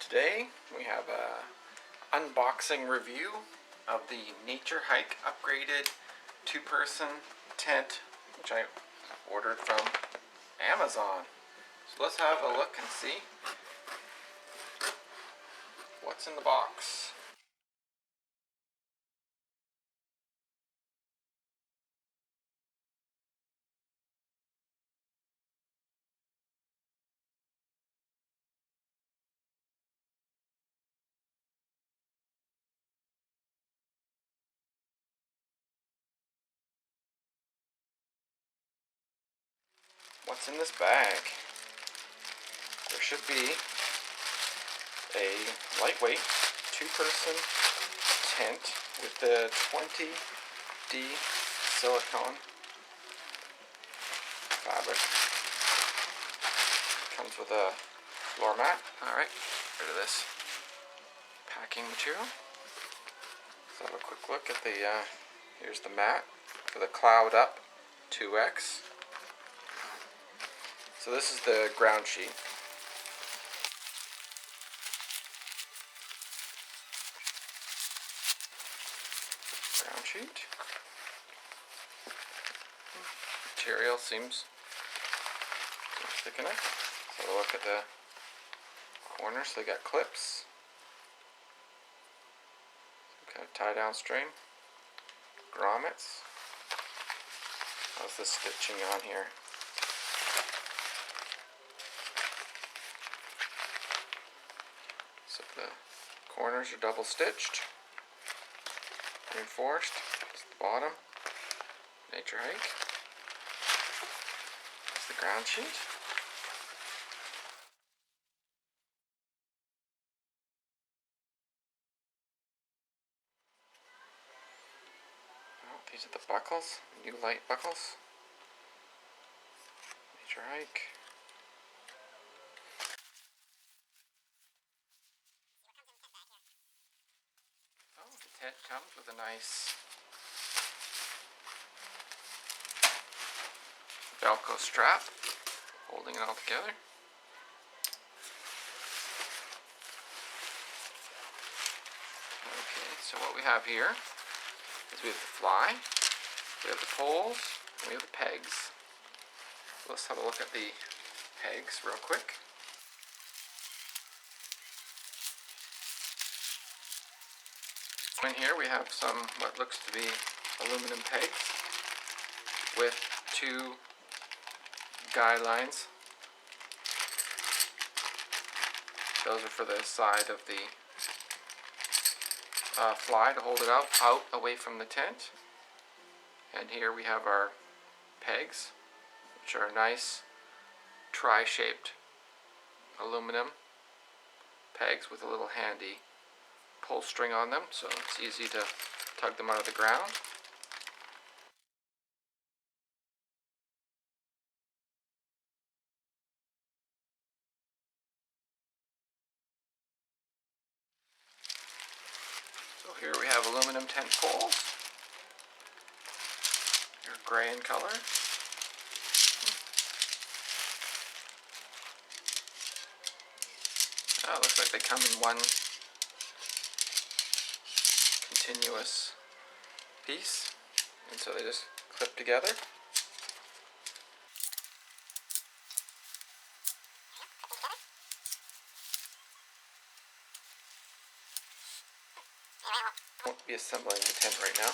Today we have a unboxing review of the NatureHike upgraded two-person tent, which I ordered from Amazon. So let's have a look and see what's in the box. What's in this bag? There should be a lightweight two-person tent with the 20D silicone fabric. Comes with a floor mat. Alright, rid of this packing material. Let's have a quick look at the, here's the mat for the Cloud Up 2X. So this is the ground sheet. Ground sheet. Material seems thick enough. So we'll look at the corners. So they got clips. Some kind of tie down string. Grommets. How's the stitching on here? So the corners are double stitched, reinforced. It's the bottom. NatureHike. That's the ground sheet. Oh, these are the buckles, new light buckles. NatureHike. The tent comes with a nice Velcro strap holding it all together. Okay, so what we have here is we have the fly, we have the poles, and we have the pegs. So let's have a look at the pegs real quick. In here we have some what looks to be aluminum pegs with two guy lines. Those are for the side of the fly to hold it out away from the tent. And here we have our pegs, which are nice tri-shaped aluminum pegs with a little handy pull string on them, so it's easy to tug them out of the ground. So here we have aluminum tent poles. They're gray in color. Oh, it looks like they come in one continuous piece, and so they just clip together. Won't be assembling the tent right now.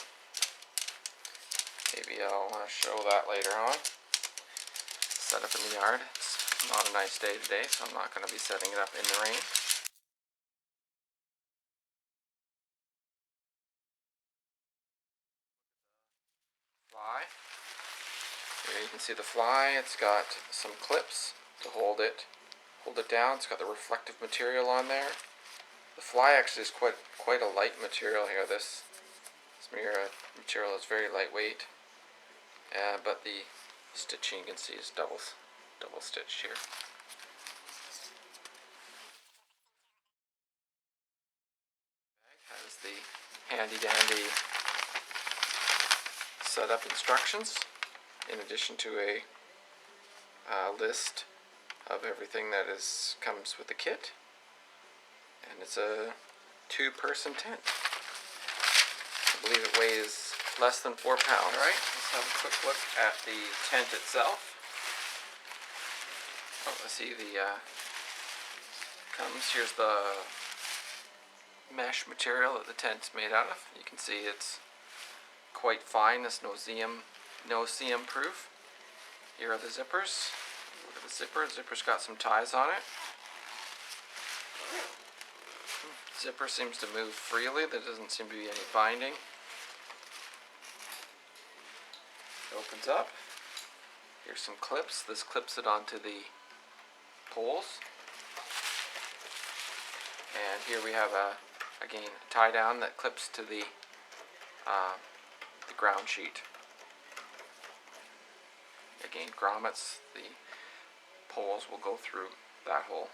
Maybe I'll show that later on. Set up in the yard. It's not a nice day today, so I'm not going to be setting it up in the rain. Fly. Here you can see the fly. It's got some clips to hold it down. It's got the reflective material on there. The fly actually is quite a light material here. This material is very lightweight, but the stitching you can see is double stitched here. Has the handy dandy setup instructions, in addition to a list of everything that comes with the kit. And it's a 2-person tent. I believe it weighs less than 4 pounds. Alright, let's have a quick look at the tent itself. Oh, let's see here's the mesh material that the tent's made out of. You can see it's quite fine. It's no-seam proof. Here are the zippers. Look at the zipper. The zipper's got some ties on it. Zipper seems to move freely. There doesn't seem to be any binding. It opens up. Here's some clips. This clips it onto the poles. And here we have again, a tie down that clips to the ground sheet. Again, grommets, the poles will go through that hole.